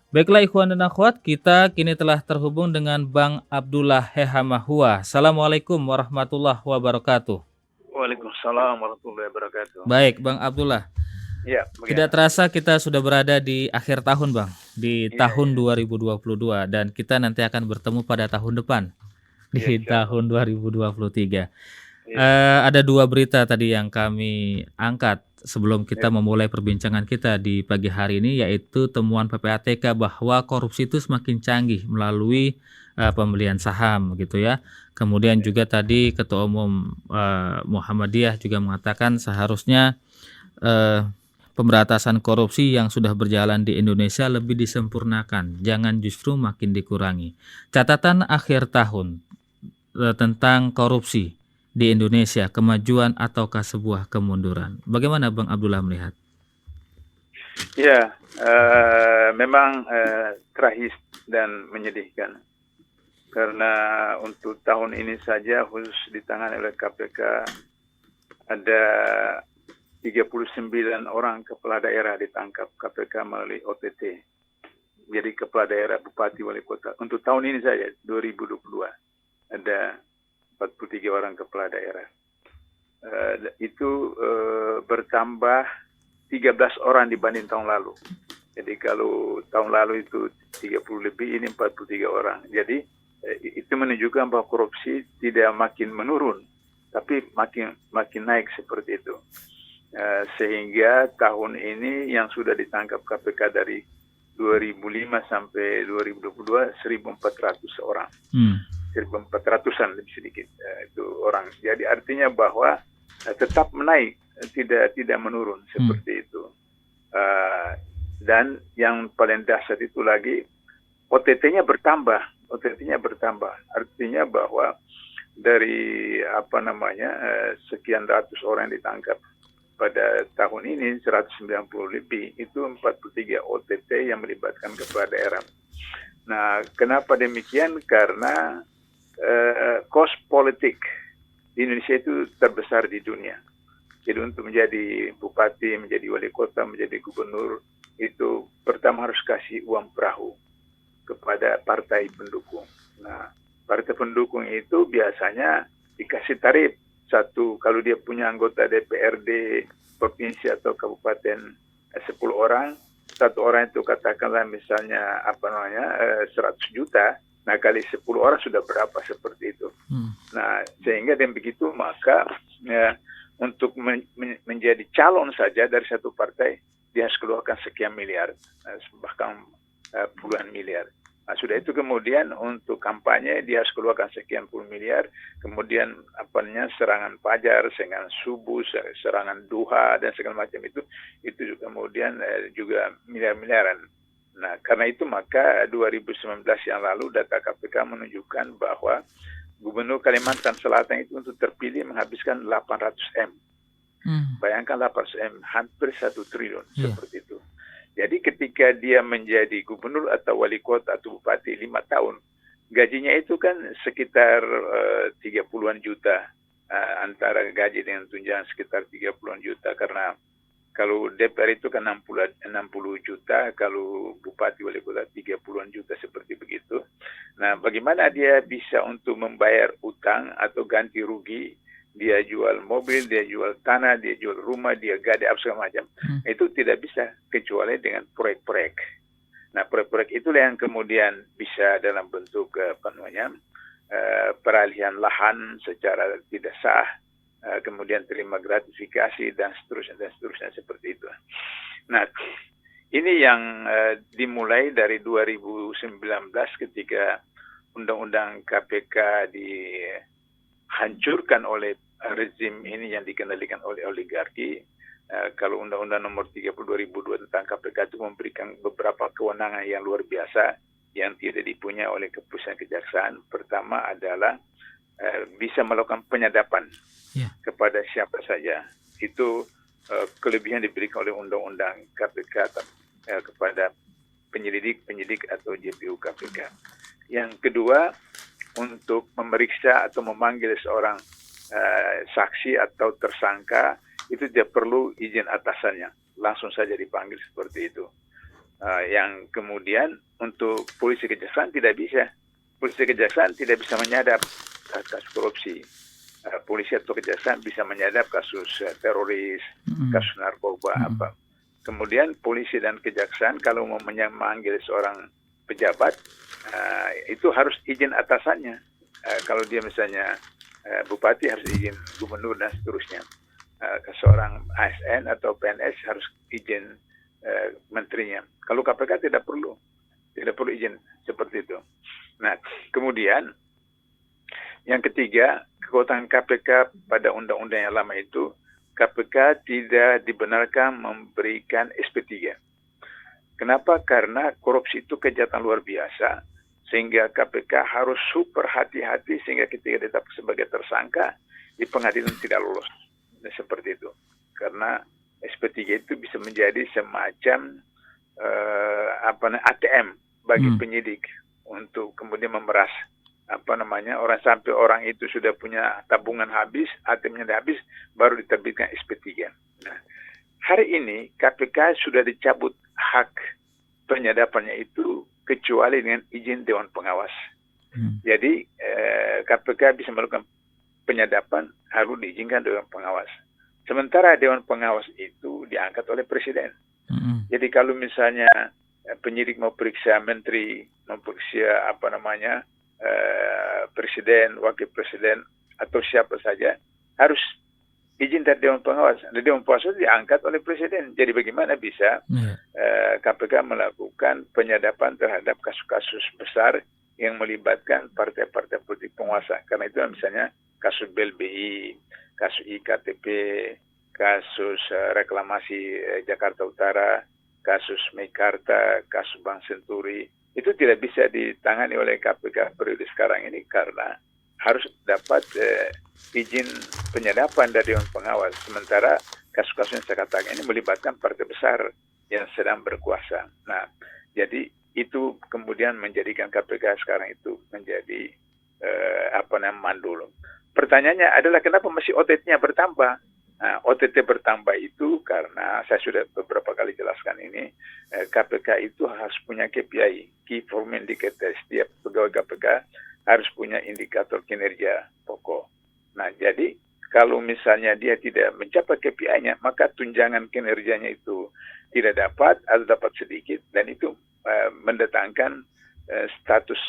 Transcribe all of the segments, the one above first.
Baiklah ikhwan dan akhwat, kita kini telah terhubung dengan Bang Abdullah Hehamahua. Assalamualaikum warahmatullahi wabarakatuh. Waalaikumsalam warahmatullahi wabarakatuh. Baik, Bang Abdullah. Ya, Tidak bagaimana? terasa kita sudah berada di akhir tahun, Bang. Di Iya, tahun iya, 2022 dan kita nanti akan bertemu pada tahun depan iya, di insyaallah. tahun 2023. Iya, Ada dua berita tadi yang kami angkat sebelum kita iya, memulai perbincangan kita di pagi hari ini, yaitu temuan PPATK bahwa korupsi itu semakin canggih melalui pembelian saham gitu ya. Kemudian iya, juga tadi Ketua Umum Muhammadiyah juga mengatakan seharusnya eh, pemberantasan korupsi yang sudah berjalan di Indonesia lebih disempurnakan, jangan justru makin dikurangi. Catatan akhir tahun tentang korupsi di Indonesia, kemajuan ataukah sebuah kemunduran? Bagaimana Bang Abdullah melihat? iya. Memang tragis dan menyedihkan karena untuk tahun ini saja khusus ditangani oleh KPK ada 39 orang kepala daerah ditangkap KPK melalui OTT. Jadi kepala daerah, bupati, wali kota. Untuk tahun ini saja 2022 ada 43 orang kepala daerah. Itu bertambah 13 orang dibanding tahun lalu. Jadi kalau tahun lalu itu 30 lebih, ini 43 orang. Jadi itu menunjukkan bahwa korupsi tidak makin menurun, tapi makin naik seperti itu. Sehingga tahun ini yang sudah ditangkap KPK dari 2005 sampai 2022 1.400 orang. 1.400-an lebih sedikit itu orang. Jadi artinya bahwa tetap menaik, tidak menurun seperti itu. Dan yang paling dahsyat itu lagi OTT-nya bertambah. Artinya bahwa dari sekian ratus orang yang ditangkap pada tahun ini 190 lebih, itu 43 OTT yang melibatkan kepala daerah. Nah, kenapa demikian? Karena kos politik di Indonesia itu terbesar di dunia. Jadi untuk menjadi bupati, menjadi wali kota, menjadi gubernur, itu pertama harus kasih uang perahu kepada partai pendukung. Nah, partai pendukung itu biasanya dikasih tarif satu, kalau dia punya anggota DPRD provinsi atau kabupaten 10 orang, satu orang itu katakanlah misalnya 100 juta, nah kali 10 orang sudah berapa seperti itu. Nah, sehingga dengan begitu maka untuk menjadi calon saja dari satu partai dia harus keluarkan sekian miliar, bahkan puluhan miliar. Nah, sudah itu kemudian untuk kampanye dia harus keluarkan sekian puluh miliar, kemudian serangan fajar, serangan subuh, serangan duha dan segala macam itu juga kemudian juga miliar-miliaran. Nah, karena itu maka 2019 yang lalu data KPK menunjukkan bahwa Gubernur Kalimantan Selatan itu untuk terpilih menghabiskan 800 M. Bayangkan 800 M, hampir 1 triliun seperti itu. Jadi ketika dia menjadi gubernur atau wali kota atau bupati 5 tahun, gajinya itu kan sekitar 30-an juta. Antara gaji dengan tunjangan sekitar 30-an juta, karena kalau DPR itu kan 60 juta, kalau bupati wali kota 30-an juta seperti begitu. Nah, bagaimana dia bisa untuk membayar utang atau ganti rugi? Dia jual mobil, dia jual tanah, dia jual rumah, dia gade apa segala macam. Itu tidak bisa kecuali dengan proyek-proyek. Nah, proyek-proyek itulah yang kemudian bisa dalam bentuk peralihan lahan secara tidak sah, kemudian terima gratifikasi dan seterusnya seperti itu. Nah, ini yang dimulai dari 2019 ketika undang-undang KPK dihancurkan oleh rezim ini yang dikendalikan oleh oligarki. Kalau Undang-Undang Nomor 30 2002 tentang KPK itu memberikan beberapa kewenangan yang luar biasa yang tidak dipunyai oleh kepolisian kejaksaan. Pertama adalah bisa melakukan penyadapan kepada siapa saja. Itu kelebihan diberikan oleh Undang-Undang KPK kepada penyidik atau JPU KPK. Yang kedua, untuk memeriksa atau memanggil seorang saksi atau tersangka itu tidak perlu izin atasannya, langsung saja dipanggil seperti itu. Yang kemudian untuk polisi kejaksaan tidak bisa. Polisi kejaksaan tidak bisa menyadap kasus korupsi. Polisi atau kejaksaan bisa menyadap kasus teroris, kasus narkoba, apa. Kemudian polisi dan kejaksaan kalau mau memanggil seorang pejabat, itu harus izin atasannya. Kalau dia misalnya bupati harus izin gubernur dan seterusnya. Seorang ASN atau PNS harus izin menterinya. Kalau KPK tidak perlu izin seperti itu. Nah, kemudian yang ketiga, kekuatan KPK pada undang-undang yang lama itu, KPK tidak dibenarkan memberikan SP3. Kenapa? Karena korupsi itu kejahatan luar biasa, sehingga KPK harus super hati-hati sehingga ketika ditetapkan sebagai tersangka di pengadilan tidak lolos. Nah, seperti itu. Karena SP3 itu bisa menjadi semacam ATM bagi penyidik untuk kemudian memeras orang sampai orang itu sudah punya tabungan habis, ATM-nya sudah habis, baru diterbitkan SP3. Nah, hari ini KPK sudah dicabut hak penyadapannya itu kecuali dengan izin Dewan Pengawas. Jadi KPK bisa melakukan penyadapan harus diizinkan Dewan Pengawas. Sementara Dewan Pengawas itu diangkat oleh Presiden. Jadi kalau misalnya penyidik mau periksa menteri, mau periksa presiden, wakil presiden, atau siapa saja, harus izin dari Dewan Pengawas. Dan Dewan Pengawas itu diangkat oleh Presiden. Jadi bagaimana bisa KPK melakukan penyadapan terhadap kasus-kasus besar yang melibatkan partai-partai politik penguasa. Karena itu misalnya kasus BLBI, kasus IKTP, kasus reklamasi Jakarta Utara, kasus Meikarta, kasus Bank Senturi, itu tidak bisa ditangani oleh KPK periode sekarang ini karena harus dapat izin penyadapan dari Dewan Pengawas. Sementara kasus-kasus yang saya katakan ini melibatkan partai besar yang sedang berkuasa. Nah, jadi itu kemudian menjadikan KPK sekarang itu menjadi mandul. Pertanyaannya adalah kenapa masih OTT-nya bertambah? Nah, OTT bertambah itu karena saya sudah beberapa kali jelaskan ini, KPK itu harus punya KPI, Key Performance Indicator. Setiap pegawai KPK harus punya indikator kinerja pokok. Nah, jadi kalau misalnya dia tidak mencapai KPI-nya, maka tunjangan kinerjanya itu tidak dapat atau dapat sedikit, dan itu mendatangkan status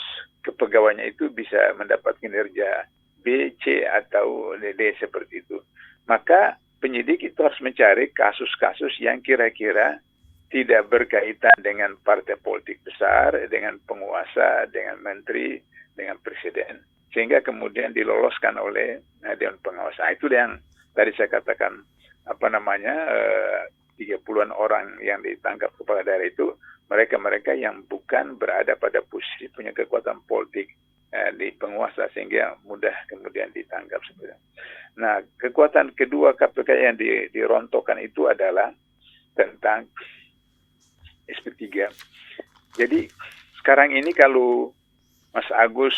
kepegawaiannya itu bisa mendapat kinerja B, C, atau D seperti itu. Maka penyidik itu harus mencari kasus-kasus yang kira-kira tidak berkaitan dengan partai politik besar, dengan penguasa, dengan menteri, dengan presiden, sehingga kemudian diloloskan oleh Dewan Pengawas. Nah, itu yang tadi saya katakan 30-an orang yang ditangkap kepala daerah itu mereka yang bukan berada pada posisi punya kekuatan politik di penguasa sehingga mudah kemudian ditangkap sebenarnya. Nah, kekuatan kedua KPK yang dirontokkan itu adalah tentang SP3. Jadi sekarang ini kalau Mas Agus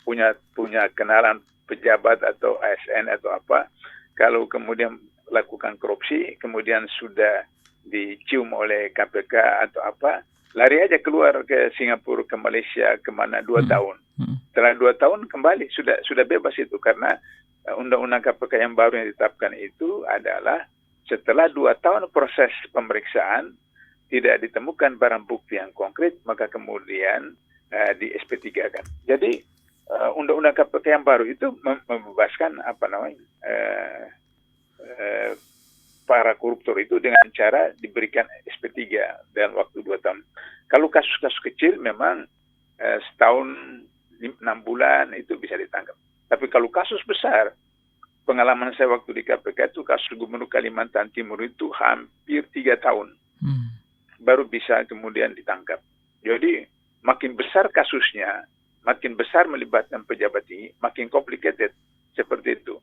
punya kenalan pejabat atau ASN atau apa, kalau kemudian lakukan korupsi, kemudian sudah dicium oleh KPK atau apa, lari aja keluar ke Singapura, ke Malaysia, kemana 2 tahun. Setelah 2 tahun kembali, sudah bebas itu. Karena undang-undang KPK yang baru yang ditetapkan itu adalah setelah 2 tahun proses pemeriksaan, tidak ditemukan barang bukti yang konkret, maka kemudian di SP3 kan. Jadi undang-undang KPK yang baru itu membebaskan para koruptor itu dengan cara diberikan SP3 dalam waktu 2 tahun. Kalau kasus-kasus kecil memang setahun 6 bulan itu bisa ditangkap. Tapi kalau kasus besar, pengalaman saya waktu di KPK itu kasus Gubernur Kalimantan Timur itu hampir 3 tahun baru bisa kemudian ditangkap. Jadi makin besar kasusnya, makin besar melibatkan pejabat tinggi, makin complicated seperti itu.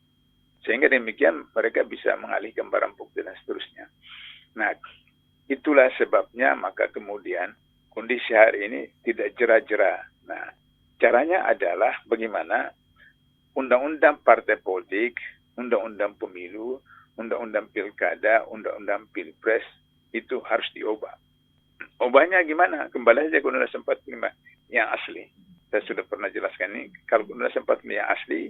Sehingga demikian mereka bisa mengalihkan barang bukti dan seterusnya. Nah, itulah sebabnya maka kemudian kondisi hari ini tidak jera-jera. Nah, caranya adalah bagaimana undang-undang partai politik, undang-undang pemilu, undang-undang pilkada, undang-undang pilpres itu harus diubah. Ubahnya gimana? Kembali saja ke Undang-Undang 45 yang asli. Saya sudah pernah jelaskan ini. Kalau Undang-Undang 45 yang asli,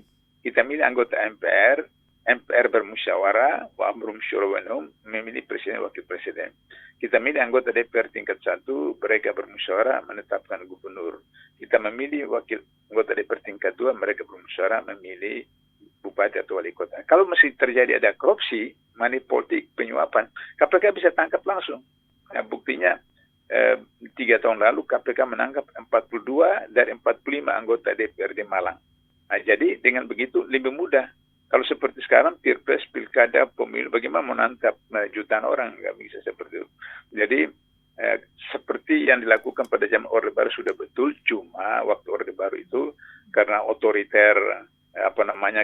kita milih anggota MPR, MPR bermusyawarah, wa amrum syura wa naum, memilih presiden wakil presiden. Kita milih anggota DPR tingkat 1, mereka bermusyawarah menetapkan gubernur. Kita memilih anggota DPR tingkat 2, mereka bermusyawarah memilih bupati atau wali kota. Kalau masih terjadi ada korupsi, money politik, penyuapan, KPK bisa tangkap langsung. Nah, buktinya 3 tahun lalu KPK menangkap 42 dari 45 anggota DPRD Malang. Nah, jadi dengan begitu lebih mudah. Kalau seperti sekarang, pilpres, pilkada, pemilu, bagaimana menangkap jutaan orang? Nggak bisa seperti itu. Jadi, seperti yang dilakukan pada zaman Orde Baru sudah betul, cuma waktu Orde Baru itu karena otoriter,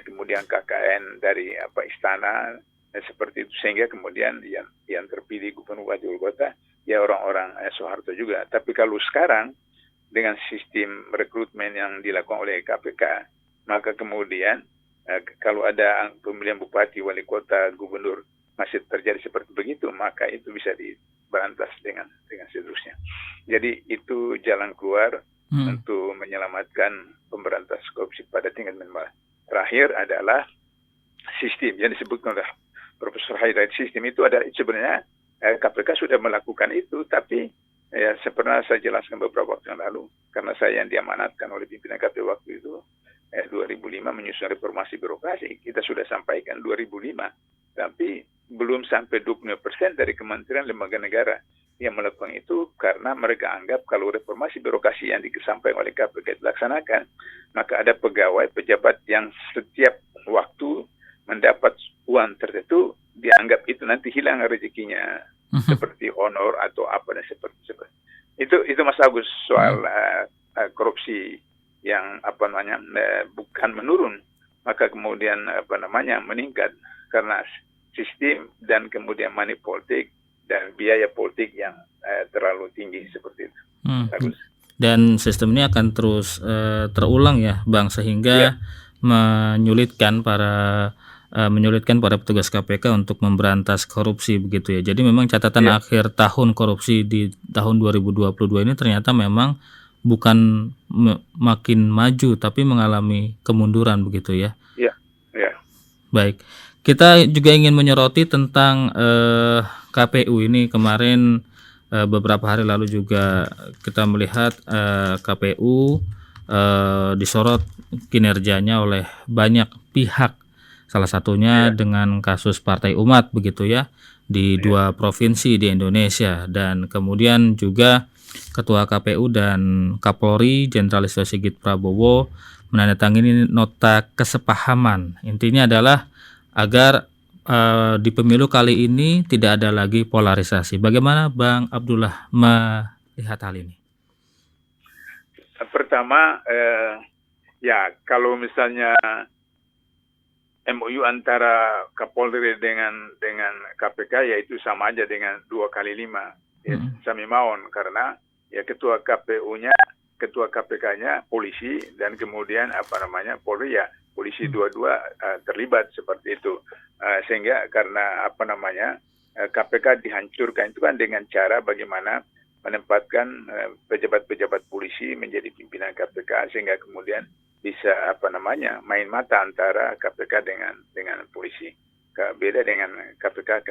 kemudian KKN dari istana, seperti itu, sehingga kemudian yang terpilih gubernur wali kota, ya orang-orang Soeharto juga. Tapi kalau sekarang, dengan sistem rekrutmen yang dilakukan oleh KPK, maka kemudian kalau ada pemilihan bupati, wali kota, gubernur masih terjadi seperti begitu, maka itu bisa diberantas dengan seterusnya. Jadi itu jalan keluar untuk menyelamatkan pemberantas korupsi pada tingkat minimal. Terakhir adalah sistem yang disebutkan oleh Profesor Haidar. Sistem itu adalah sebenarnya KPK sudah melakukan itu, tapi seperti saya jelaskan beberapa waktu yang lalu, karena saya yang diamanatkan oleh pimpinan KPK waktu itu, 2005 menyusun reformasi birokrasi, kita sudah sampaikan 2005, tapi belum sampai 20% dari kementerian lembaga negara yang melakukan itu, karena mereka anggap kalau reformasi birokrasi yang disampaikan oleh KPK dilaksanakan, maka ada pegawai, pejabat yang setiap waktu mendapat uang tertentu, dianggap itu nanti hilang rezekinya, seperti honor atau apa dan seperti itu Mas Agus soal korupsi yang bukan menurun, maka kemudian meningkat karena sistem dan kemudian money politik dan biaya politik yang terlalu tinggi seperti itu. Dan sistem ini akan terus terulang ya, Bang, sehingga menyulitkan para petugas KPK untuk memberantas korupsi begitu ya. Jadi memang catatan akhir tahun korupsi di tahun 2022 ini ternyata memang bukan makin maju tapi mengalami kemunduran begitu ya. Iya. Baik. Kita juga ingin menyoroti tentang KPU ini. Kemarin beberapa hari lalu juga kita melihat KPU disorot kinerjanya oleh banyak pihak. Salah satunya dengan kasus Partai Umat begitu ya di 2 provinsi di Indonesia, dan kemudian juga Ketua KPU dan Kapolri Jenderal Listio Sigit Prabowo menandatangani nota kesepahaman. Intinya adalah agar di pemilu kali ini tidak ada lagi polarisasi. Bagaimana Bang Abdullah melihat hal ini? Pertama, kalau misalnya MOU antara Kapolri dengan KPK, yaitu sama aja dengan 2x5. Sami Maon, karena ketua KPK-nya polisi, dan kemudian Polri polisi dua-dua terlibat seperti itu, sehingga karena KPK dihancurkan itu kan dengan cara bagaimana menempatkan pejabat-pejabat polisi menjadi pimpinan KPK, sehingga kemudian bisa main mata antara KPK dengan polisi. Beda dengan KPK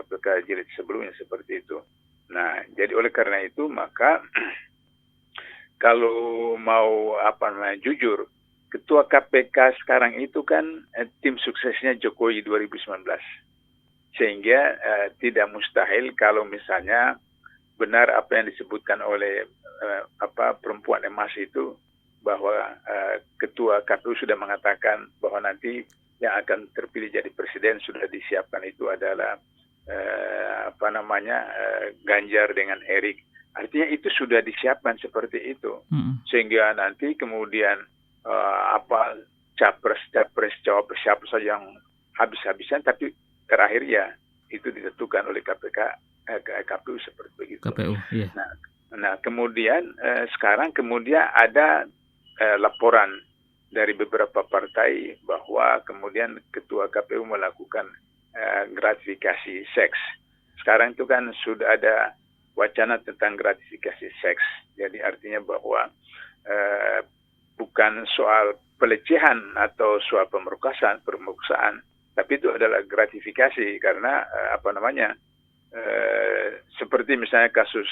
jilid sebelumnya seperti itu. Nah, jadi oleh karena itu maka kalau mau jujur, ketua KPK sekarang itu kan tim suksesnya Jokowi 2019. Sehingga tidak mustahil kalau misalnya benar apa yang disebutkan oleh perempuan emas itu, bahwa ketua KPU sudah mengatakan bahwa nanti yang akan terpilih jadi presiden sudah disiapkan itu adalah Ganjar dengan Erik. Artinya itu sudah disiapkan seperti itu. Sehingga nanti kemudian capres, cawapres siapa saja yang habis-habisan, tapi terakhir itu ditentukan oleh KPU seperti begitu. KPU, iya. Nah, kemudian sekarang kemudian ada laporan dari beberapa partai bahwa kemudian ketua KPU melakukan gratifikasi seks. Sekarang itu kan sudah ada wacana tentang gratifikasi seks. Jadi artinya bahwa bukan soal pelecehan atau soal pemerkosaan, tapi itu adalah gratifikasi karena seperti misalnya kasus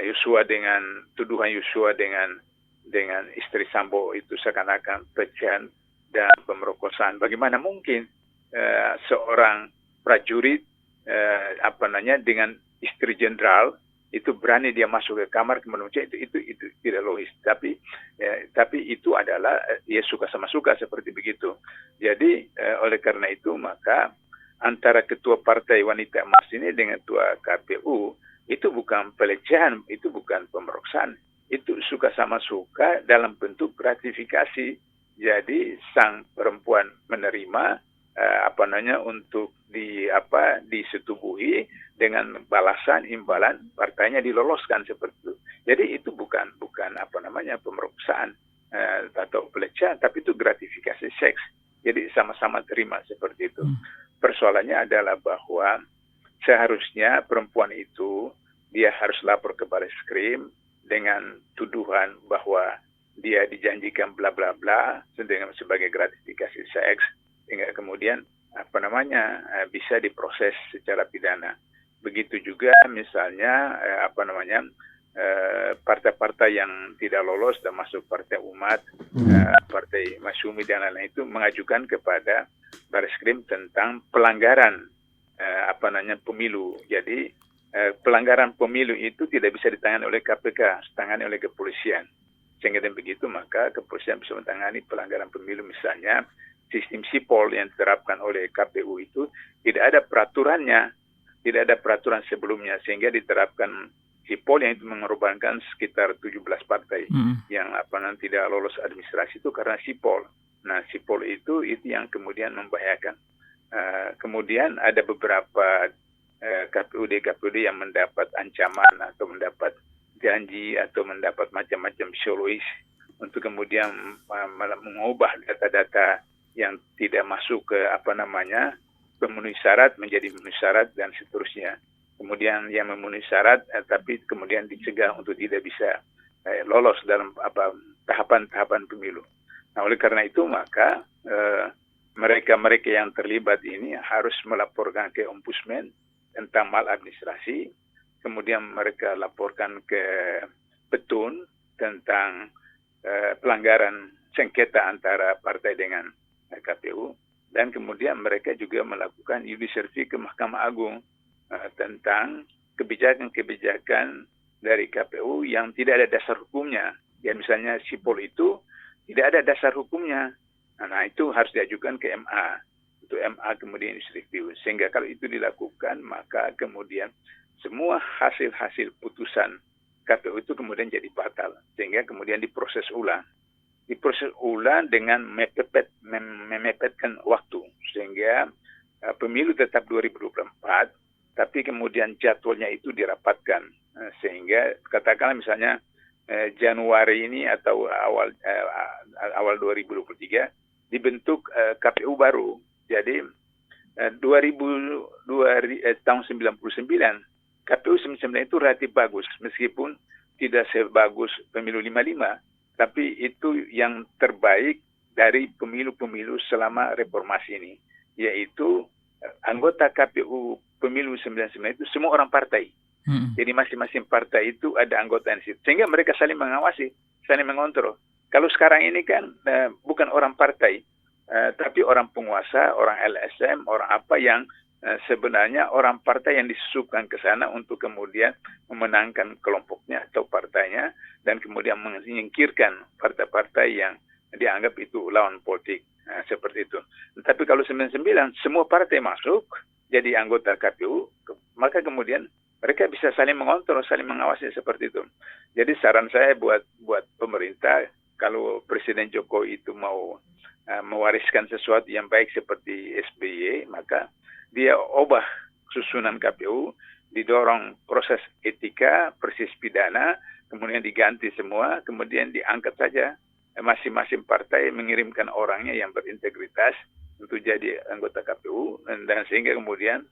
Yosua tuduhan Yosua dengan istri Sambo itu seakan-akan pelecehan dan pemerkosaan. Bagaimana mungkin seorang prajurit dengan istri jenderal itu berani dia masuk ke kamar kemudian itu tidak logis. Tapi itu adalah dia suka sama suka seperti begitu. Jadi oleh karena itu maka antara ketua partai wanita emas ini dengan ketua KPU itu bukan pelecehan, itu bukan pemerkosaan, itu suka sama suka dalam bentuk gratifikasi. Jadi sang perempuan menerima untuk disetubuhi dengan balasan imbalan partainya diloloskan seperti itu. Jadi itu bukan pemerkosaan atau pelecehan, tapi itu gratifikasi seks. Jadi sama-sama terima seperti itu. Persoalannya adalah bahwa seharusnya perempuan itu dia harus lapor ke Bareskrim dengan tuduhan bahwa dia dijanjikan bla bla bla sebagai gratifikasi seks, hingga kemudian bisa diproses secara pidana. Begitu juga misalnya partai-partai yang tidak lolos termasuk Partai Umat, Partai Masyumi dan lain-lain itu mengajukan kepada Bareskrim tentang pelanggaran pemilu. Jadi pelanggaran pemilu itu tidak bisa ditangani oleh KPK, ditangani oleh kepolisian. Sehingga dengan begitu maka kepolisian bisa menangani pelanggaran pemilu, misalnya sistem sipol yang diterapkan oleh KPU itu tidak ada peraturannya, tidak ada peraturan sebelumnya, sehingga diterapkan sipol yang itu mengorbankan sekitar 17 partai yang tidak lolos administrasi itu karena sipol. Nah, sipol itu yang kemudian membahayakan. Kemudian ada beberapa KPUD yang mendapat ancaman atau mendapat janji atau mendapat macam-macam psikologis untuk kemudian mengubah data-data yang tidak masuk ke memenuhi syarat menjadi memenuhi syarat dan seterusnya. Kemudian yang memenuhi syarat tapi kemudian dicegah untuk tidak bisa lolos dalam tahapan-tahapan pemilu. Nah, oleh karena itu maka mereka-mereka yang terlibat ini harus melaporkan ke Ombudsman tentang maladministrasi. Kemudian mereka laporkan ke Petun tentang pelanggaran sengketa antara partai dengan KPU, dan kemudian mereka juga melakukan judicial review ke Mahkamah Agung tentang kebijakan-kebijakan dari KPU yang tidak ada dasar hukumnya. Ya, misalnya sipol itu tidak ada dasar hukumnya. Nah, itu harus diajukan ke MA. Untuk MA kemudian review. Sehingga kalau itu dilakukan, maka kemudian semua hasil-hasil putusan KPU itu kemudian jadi batal. Sehingga kemudian diproses ulang. Diproses ulang dengan memepetkan waktu. Sehingga pemilu tetap 2024, tapi kemudian jadwalnya itu dirapatkan. Sehingga katakanlah misalnya Januari ini atau awal 2023 dibentuk KPU baru. Jadi tahun 99 KPU 99 itu relatif bagus, meskipun tidak sebagus pemilu 55, tapi itu yang terbaik dari pemilu-pemilu selama reformasi ini, yaitu anggota KPU pemilu 99 itu semua orang partai. Jadi masing-masing partai itu ada anggota di situ, sehingga mereka saling mengawasi, saling mengontrol. Kalau sekarang ini kan bukan orang partai, tapi orang penguasa, orang LSM, orang apa yang sebenarnya orang partai yang disusupkan ke sana untuk kemudian memenangkan kelompoknya atau partainya, dan kemudian menyingkirkan partai-partai yang dianggap itu lawan politik. Seperti itu. Tapi kalau 99 semua partai masuk jadi anggota KPU, maka kemudian mereka bisa saling mengontrol, saling mengawasi seperti itu. Jadi saran saya buat pemerintah, kalau Presiden Jokowi itu mau mewariskan sesuatu yang baik seperti SBY, maka dia ubah susunan KPU, didorong proses etika, proses pidana, kemudian diganti semua, kemudian diangkat saja masing-masing partai mengirimkan orangnya yang berintegritas, untuk jadi anggota KPU, dan sehingga kemudian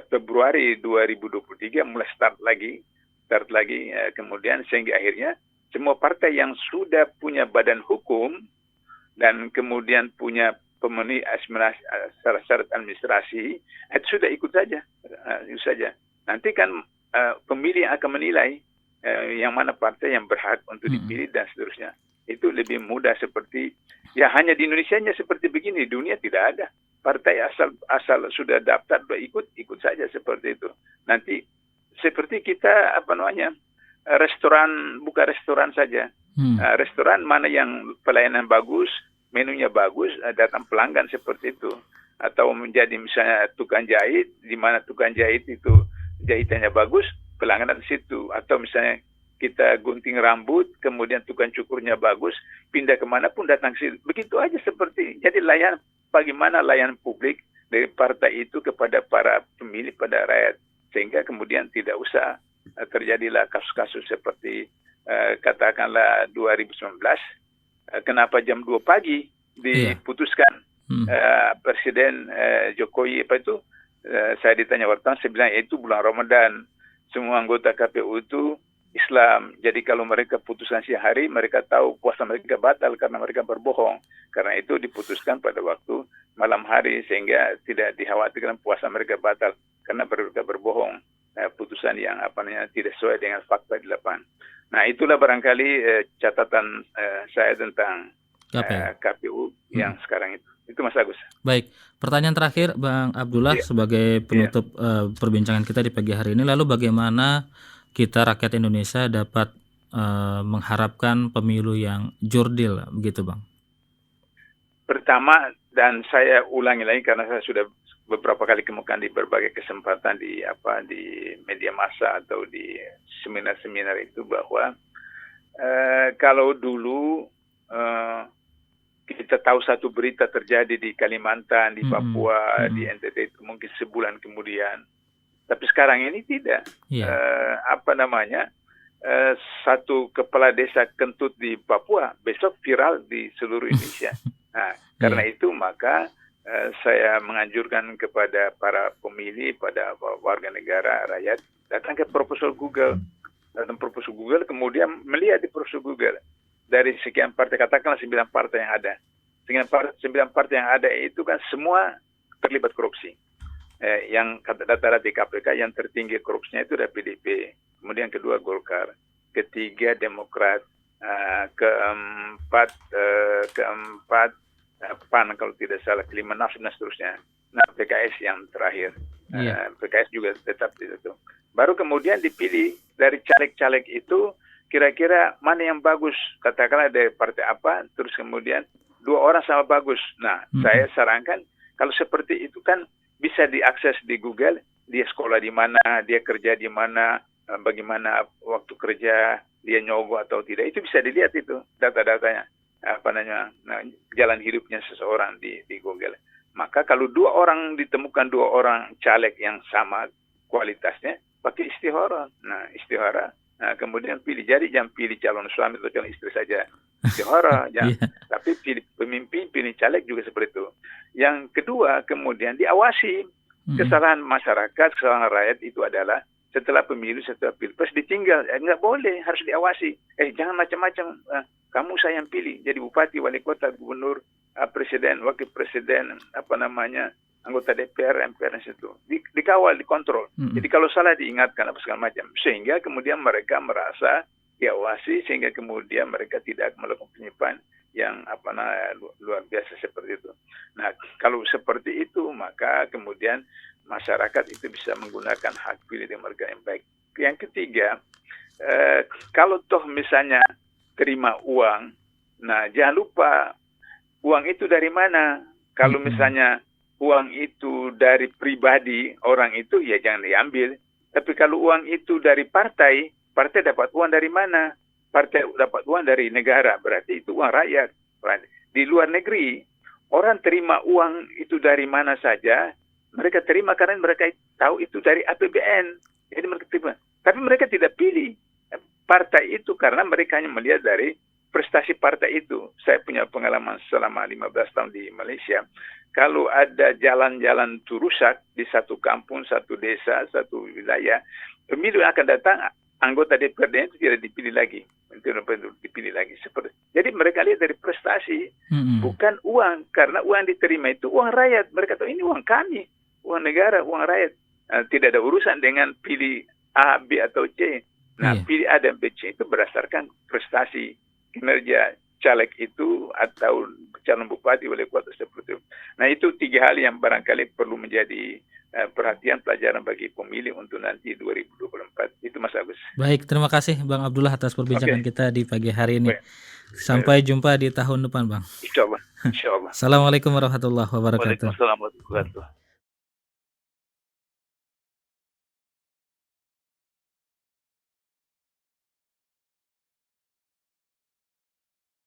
Februari 2023 mulai start lagi, kemudian sehingga akhirnya semua partai yang sudah punya badan hukum dan kemudian punya pemenuhi syarat administrasi, itu sudah ikut saja. Nanti kan pemilih yang akan menilai yang mana partai yang berhak untuk dipilih dan seterusnya. Itu lebih mudah seperti, ya hanya di Indonesia seperti begini, dunia tidak ada. Partai asal sudah daftar, sudah ikut saja seperti itu. Nanti seperti kita restoran, buka restoran saja. Restoran mana yang pelayanan bagus, menunya bagus, datang pelanggan seperti itu. Atau menjadi misalnya tukang jahit, di mana tukang jahit itu jahitannya bagus, pelanggan di situ. Atau misalnya kita gunting rambut, kemudian tukang cukurnya bagus, pindah kemana pun datang ke situ. Begitu aja seperti. Jadi bagaimana layanan publik dari partai itu kepada para pemilih, pada rakyat. Sehingga kemudian tidak usah terjadilah kasus-kasus seperti katakanlah 2019, kenapa jam 2 pagi diputuskan Presiden Jokowi saya ditanya wartawan, saya bilang itu bulan Ramadan, semua anggota KPU itu Islam, jadi kalau mereka putuskan siang hari, mereka tahu puasa mereka batal karena mereka berbohong. Karena itu diputuskan pada waktu malam hari sehingga tidak dikhawatirkan puasa mereka batal karena mereka berbohong. Putusan yang tidak sesuai dengan fakta di lapangan. Nah, itulah barangkali catatan saya tentang KPU yang sekarang itu. Itu Mas Agus. Baik, pertanyaan terakhir Bang Abdullah sebagai penutup perbincangan kita di pagi hari ini. Lalu bagaimana kita rakyat Indonesia dapat mengharapkan pemilu yang jurdil, begitu Bang? Pertama, dan saya ulangi lagi karena saya sudah beberapa kali kemukakan di berbagai kesempatan di media massa atau di seminar-seminar itu bahwa kalau dulu kita tahu satu berita terjadi di Kalimantan, di Papua, di NTT itu mungkin sebulan kemudian, tapi sekarang ini tidak. Satu kepala desa kentut di Papua besok viral di seluruh Indonesia. Nah, karena itu maka saya menganjurkan kepada para pemilih, pada warga negara, rakyat, datang ke proposal Google. Kemudian melihat di proposal Google. Dari sekian partai, katakanlah 9 partai yang ada. 9 partai yang ada itu kan semua terlibat korupsi. Yang data-data di KPK yang tertinggi korupsinya itu ada PDIP. Kemudian kedua Golkar. Ketiga Demokrat. Keempat PAN kalau tidak salah, kelima Nasdem dan seterusnya. Nah, PKS yang terakhir. PKS juga tetap di situ. Baru kemudian dipilih dari caleg-caleg itu kira-kira mana yang bagus. Katakanlah dari partai apa, terus kemudian 2 orang sama bagus. Nah, saya sarankan kalau seperti itu kan bisa diakses di Google, dia sekolah di mana, dia kerja di mana, bagaimana waktu kerja, dia nyogok atau tidak, itu bisa dilihat itu data-datanya. Jalan hidupnya seseorang di Google. Maka kalau 2 orang ditemukan 2 orang caleg yang sama kualitasnya, pakai istihara. Nah, istihara. Nah, kemudian pilih. Jadi jangan pilih calon suami atau calon istri saja. Istihara. Tapi pilih pemimpin, pilih caleg juga seperti itu. Yang kedua, kemudian diawasi. Kesalahan masyarakat, kesalahan rakyat itu adalah setelah pemilu, setelah pilpres ditinggal. Nggak boleh, harus diawasi. Jangan macam-macam. Kamu saya yang pilih jadi bupati, wali kota, gubernur, presiden, wakil presiden, anggota DPR, MPR itu dikawal, dikontrol. Jadi kalau salah diingatkan apa segala macam, sehingga kemudian mereka merasa diawasi, sehingga kemudian mereka tidak melakukan penyimpangan yang luar biasa seperti itu. Nah, kalau seperti itu maka kemudian masyarakat itu bisa menggunakan hak pilih mereka yang baik. Yang ketiga, kalau toh misalnya terima uang, nah jangan lupa uang itu dari mana. Kalau misalnya uang itu dari pribadi orang itu, ya jangan diambil. Tapi kalau uang itu dari partai dapat uang dari mana? Partai dapat uang dari negara, berarti itu uang rakyat. Di luar negeri, orang terima uang itu dari mana saja, mereka terima karena mereka tahu itu dari APBN. Jadi mereka terima. Tapi mereka tidak pilih partai itu karena mereka hanya melihat dari prestasi partai itu. Saya punya pengalaman selama 15 tahun di Malaysia. Kalau ada jalan-jalan itu rusak di satu kampung, satu desa, satu wilayah, pemilu yang akan datang, anggota DPRD itu tidak dipilih lagi. Jadi mereka lihat dari prestasi, bukan uang. Karena uang yang diterima itu uang rakyat. Mereka tahu ini uang kami, uang negara, uang rakyat. Tidak ada urusan dengan pilih A, B atau C. Nah, pilih A dan B, C itu berdasarkan prestasi kinerja caleg itu atau calon bupati, wali kota seperti itu. Nah, itu 3 hal yang barangkali perlu menjadi perhatian pelajaran bagi pemilih untuk nanti 2024. Itu Mas Agus. Baik, terima kasih Bang Abdullah atas perbincangan kita di pagi hari ini. Sampai jumpa di tahun depan, Bang. Insya Allah. Assalamualaikum warahmatullahi wabarakatuh. Waalaikumsalam warahmatullahi wabarakatuh.